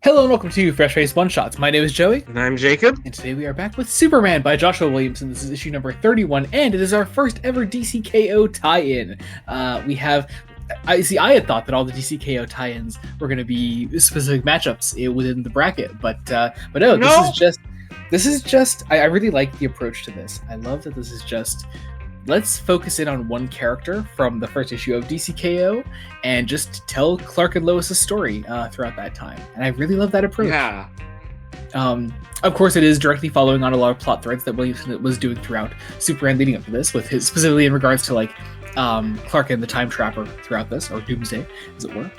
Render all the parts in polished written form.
Hello and welcome to Fresh Face One Shots. My name is Joey. And I'm Jacob. And today we are back with Superman by Joshua Williamson. This is issue number 31, and it is our first ever DCKO tie-in. I had thought that all the DCKO tie-ins were going to be specific matchups within the bracket, but no, this is just. I really like the approach to this. I love that this is just. Let's focus in on one character from the first issue of DCKO and just tell Clark and Lois' story throughout that time. And I really love that approach. Yeah. Of course, it is directly following on a lot of plot threads that Williamson was doing throughout Superman leading up to this, with his specifically in regards to Clark and the Time Trapper throughout this, or Doomsday, as it were.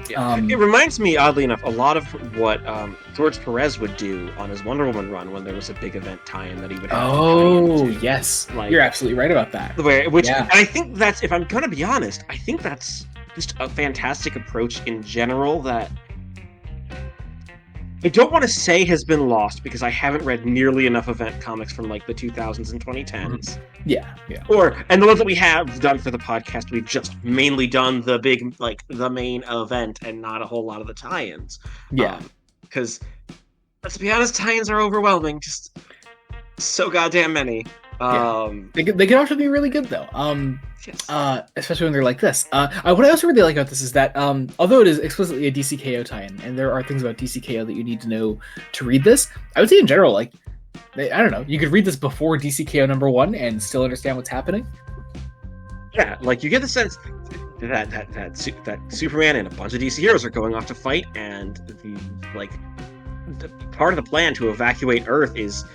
Yeah. It reminds me, oddly enough, a lot of what George Perez would do on his Wonder Woman run when there was a big event tie-in that he would have. Oh, yes. You're absolutely right about that. And I think that's, if I'm going to be honest, I think that's just a fantastic approach in general that I don't want to say has been lost because I haven't read nearly enough event comics from the 2000s and 2010s. Yeah. And the ones that we have done for the podcast, we've just mainly done the big, the main event and not a whole lot of the tie-ins. Yeah. Because, let's be honest, tie-ins are overwhelming. Just so goddamn many. They can also be really good, though. Yes. Especially when they're like this. What I also really like about this is that, although it is explicitly a DCKO tie-in, and there are things about DCKO that you need to know to read this, I would say in general, I don't know, you could read this before DCKO number 1 and still understand what's happening. Yeah, you get the sense that Superman and a bunch of DC heroes are going off to fight, and the part of the plan to evacuate Earth is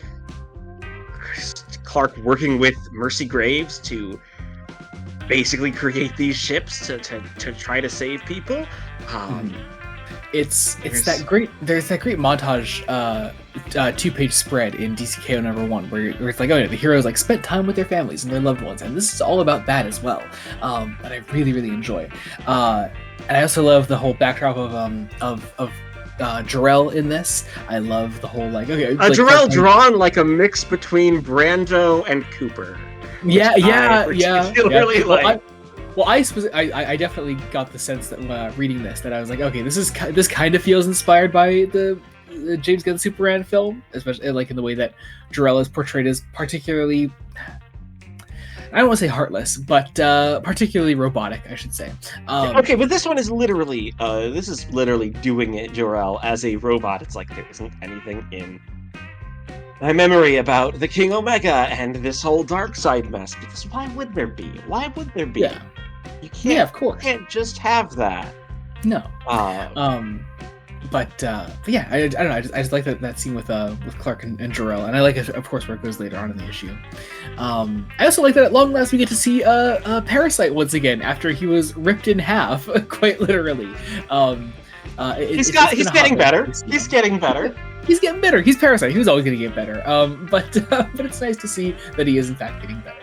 Clark working with Mercy Graves to basically create these ships to try to save people. There's that great montage 2-page spread in DCKO number 1 where it's the heroes spent time with their families and their loved ones, and this is all about that as well, that I really enjoy. And I also love the whole backdrop of Jor-El in this. I love the whole Jor-El drawn like a mix between Brando and Cooper. Yeah. I definitely got the sense that reading this, that I was like, okay, this kind of feels inspired by the James Gunn Superman film, especially in the way that Jor-El is portrayed as particularly, I don't want to say heartless, but particularly robotic, I should say. Okay, but this one is literally doing it, Jor-El, as a robot. It's there isn't anything in my memory about the King Omega and this whole dark side mess, because why would there be? Yeah. You can't, of course. You can't just have that. No. But yeah, I don't know. I just like that scene with Clark and Jor-El, and I like it, of course, where it goes later on in the issue. I also like that at long last we get to see Parasite once again after he was ripped in half, quite literally. He's getting better. He's getting better. He's getting better. He's Parasite. He was always going to get better. But it's nice to see that he is in fact getting better.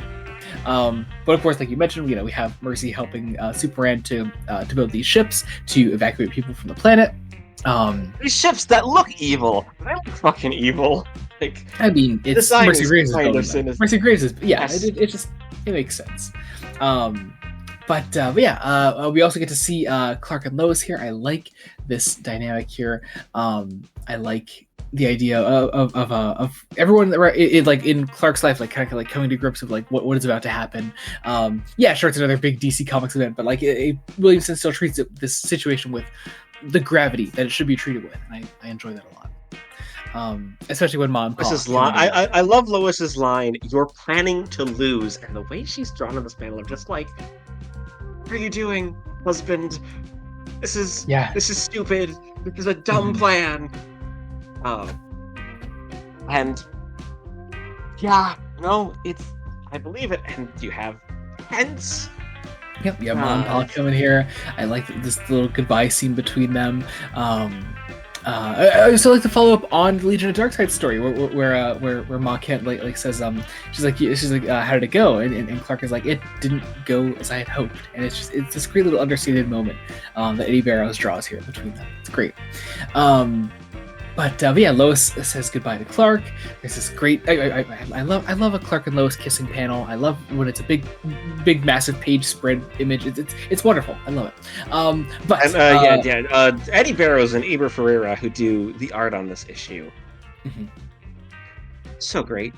But of course, like you mentioned, we have Mercy helping Superman to build these ships to evacuate people from the planet. These ships that look evil. They look fucking evil. It's Mercy Graves. Mercy Graves is yes. It makes sense. But we also get to see Clark and Lois here. I like this dynamic here. I like the idea of everyone in Clark's life, kind of coming to grips with what is about to happen. Sure, it's another big DC Comics event, but Williamson still treats this situation with the gravity that it should be treated with, and I enjoy that a lot. Especially when Mom. I love Lois's line. You're planning to lose, and the way she's drawn in this panel, I'm just like, what are you doing, husband? This is stupid. This is a dumb plan. I believe it. And you have Pence. Yep, Mom and Pa coming here. I like this little goodbye scene between them. I also like to follow up on the Legion of Darkseid story, where Ma Kent says she's like how did it go? And Clark is like, it didn't go as I had hoped, and it's this great little understated moment that Eddie Barrows draws here between them. It's great. But yeah, Lois says goodbye to Clark. There's this great. I love a Clark and Lois kissing panel. I love when it's a big, massive page spread image. It's wonderful. I love it. Eddie Barrows and Eber Ferreira, who do the art on this issue, so great.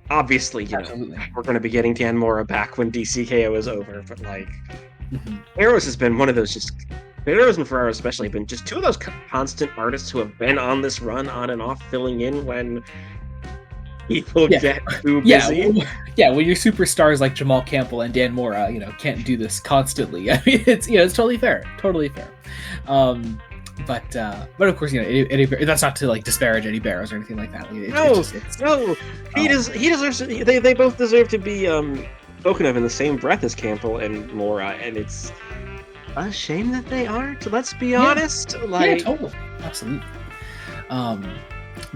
Obviously, Absolutely. We're going to be getting Dan Mora back when DCKO is over, but Barrows has been one of those just. Barrows and Ferraro especially have been just two of those constant artists who have been on this run on and off, filling in when people get too busy. When your superstars like Jamal Campbell and Dan Mora, can't do this constantly. I mean, it's totally fair. But of course, Eddie, that's not to like disparage Eddie Barrows or anything like that. He deserves. They both deserve to be spoken of in the same breath as Campbell and Mora, and it's a shame that they aren't. Let's be honest. Totally, absolutely.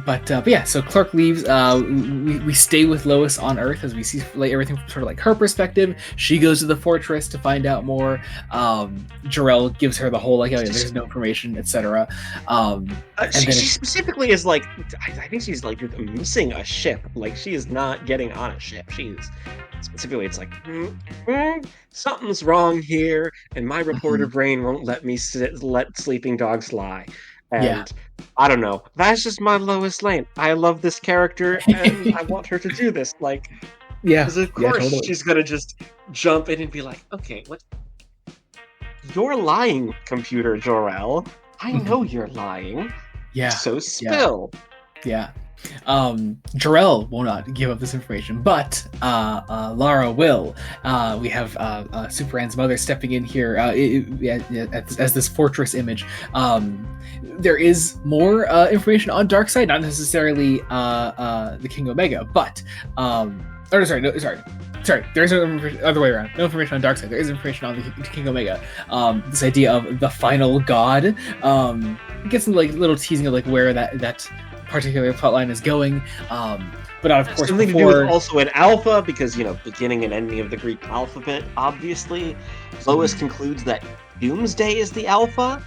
But yeah, so Clark leaves. We stay with Lois on Earth as we see everything from sort of like her perspective. She goes to the fortress to find out more. Jarrell gives her the whole there's no information, etc. She specifically is I think she's missing a ship. She is not getting on a ship. She's specifically, it's something's wrong here, and my reporter brain won't let me let sleeping dogs lie. And I don't know. That's just my Lois Lane. I love this character, and I want her to do this. Because of course she's gonna just jump in and be like, "Okay, what? You're lying, computer Jor-El. I know you're lying. Yeah. So spill." Yeah. Jarrell will not give up this information, but Lara will. We have Superman's mother stepping in here as this fortress image. There is more information on Darkseid, not necessarily the King Omega, but sorry. There's no other way around. No information on Darkseid. There is information on the King Omega. This idea of the final god. Get some little teasing of where that particular plotline is going, but of course something to do with also an alpha, because beginning and ending of the Greek alphabet. Obviously, Lois concludes that Doomsday is the alpha,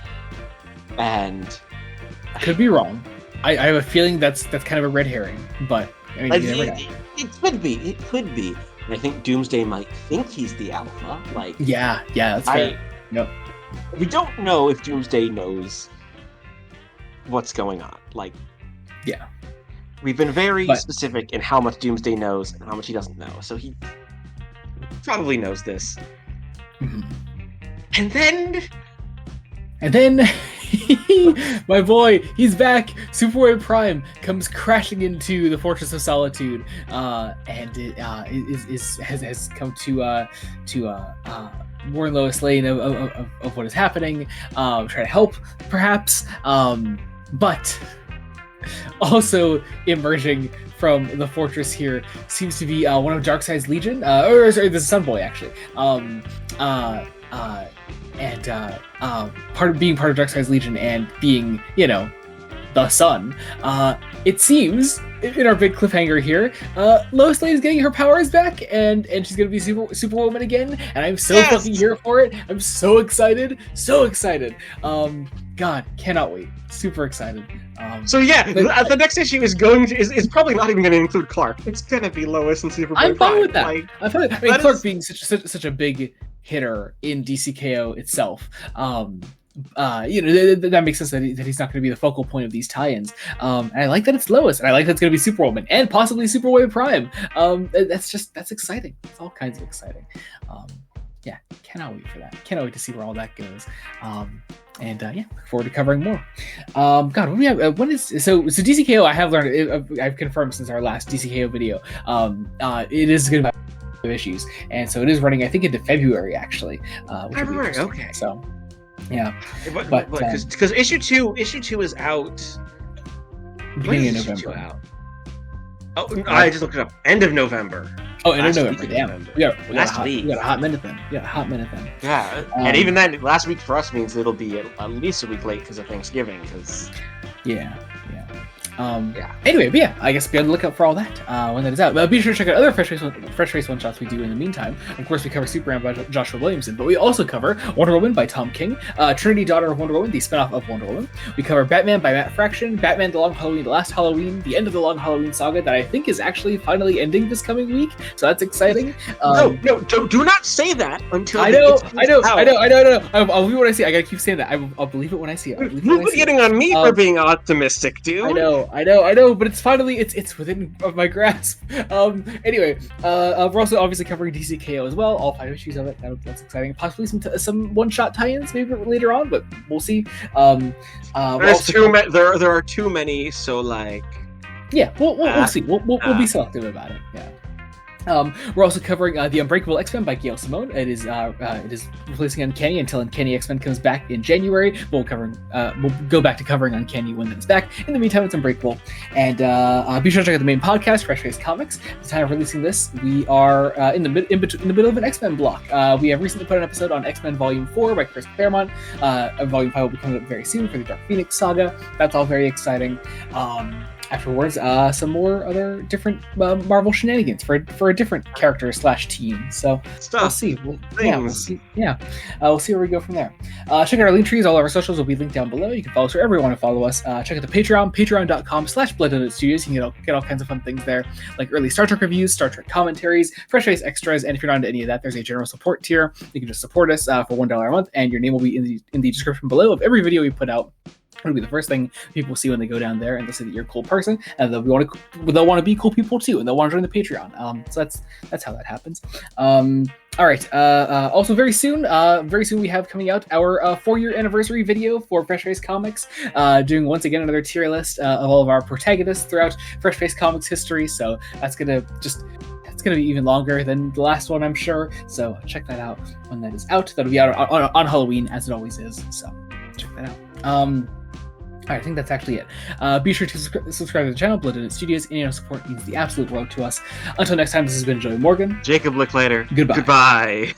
and could be wrong. I have a feeling that's kind of a red herring, but I mean, it could be. And I think Doomsday might think he's the alpha. That's fair. Yep. We don't know if Doomsday knows what's going on. We've been very specific in how much Doomsday knows and how much he doesn't know. So he probably knows this. Mm-hmm. And then my boy, he's back. Superboy Prime comes crashing into the Fortress of Solitude, and it has come to warn Lois Lane of what is happening. Try to help, perhaps, but also emerging from the fortress here seems to be one of Darkseid's Legion, the Sunboy actually, being part of Darkseid's Legion and being the Sun. It seems in our big cliffhanger here, Lois Lane is getting her powers back, and she's gonna be Superwoman again, and I'm so fucking here for it. I'm so excited. God, cannot wait. Super excited. The next issue is probably not even going to include Clark. It's going to be Lois and Superboy. I'm fine with that. I'm fine with that. I mean, Clark being such a big hitter in DCKO itself. That makes sense that he's not going to be the focal point of these tie-ins. And I like that it's Lois, and I like that it's going to be Superwoman and possibly Superboy Prime. That's exciting. It's all kinds of exciting. Cannot wait for that. Cannot wait to see where all that goes. Look forward to covering more. God, what do we have? When is so DCKO? I have learned. I've confirmed since our last DCKO video. It is going to be issues, and so it is running. I think into February actually. February, okay. So, yeah, but because issue two is out. Beginning of November. Out? Oh, I just looked it up. End of November. Oh, end of November. Damn. We got a hot minute then. Yeah, and even then, last week for us means it'll be at least a week late because of Thanksgiving. Yeah. Anyway, but yeah, I guess be on the lookout for all that when that is out. But be sure to check out other Fresh Face one shots we do in the meantime. Of course, we cover Superman by Joshua Williamson, but we also cover Wonder Woman by Tom King, Trinity, Daughter of Wonder Woman, the spinoff of Wonder Woman. We cover Batman by Matt Fraction, Batman: The Long Halloween, The Last Halloween, the end of the Long Halloween saga that I think is actually finally ending this coming week. So that's exciting. No, do not say that until I know. I'll believe it when I see it. I gotta keep saying that. I'll believe it when I see it. You've been getting on me for being optimistic, dude. I know, but it's finally it's within my grasp. Anyway, we're also obviously covering DCKO as well, all 5 issues of it. That's exciting. Possibly some one-shot tie-ins maybe later on, but we'll see. There are too many, so like. Yeah, we'll see. We'll be selective about it. Yeah. We're also covering The Unbreakable X-Men by Gail Simone. It is replacing Uncanny until Uncanny X-Men comes back in January. We'll go back to covering Uncanny when it's back. In the meantime, it's Unbreakable. And be sure to check out the main podcast, Fresh Face Comics. At the time of releasing this, we are in the middle of an X-Men block. We have recently put an episode on X-Men Volume 4 by Chris Claremont. Volume 5 will be coming up very soon for the Dark Phoenix saga. That's all very exciting. Afterwards, some more other different Marvel shenanigans for a different character / team. So we'll see. We'll see. Yeah, we'll see where we go from there. Check out our link trees. All of our socials will be linked down below. You can follow us wherever you want to follow us. Check out the Patreon, patreon.com/Blood Studios. You can get all kinds of fun things there, like early Star Trek reviews, Star Trek commentaries, Fresh Face extras, and if you're not into any of that, there's a general support tier. You can just support us for $1 a month, and your name will be in the description below of every video we put out. It'll be the first thing people see when they go down there, and they'll see that you're a cool person, and they'll want to be cool people too, and they'll want to join the Patreon. So that's how that happens. All right. Also, very soon we have coming out our 4-year anniversary video for Fresh Face Comics, doing once again another tier list of all of our protagonists throughout Fresh Face Comics history. So it's gonna be even longer than the last one, I'm sure. So check that out when that is out. That'll be out on Halloween, as it always is. So check that out. I think that's actually it. Be sure to subscribe to the channel, Blood Studios. Any support means the absolute world to us. Until next time, this has been Joey Morgan. Jacob Licklider. Goodbye.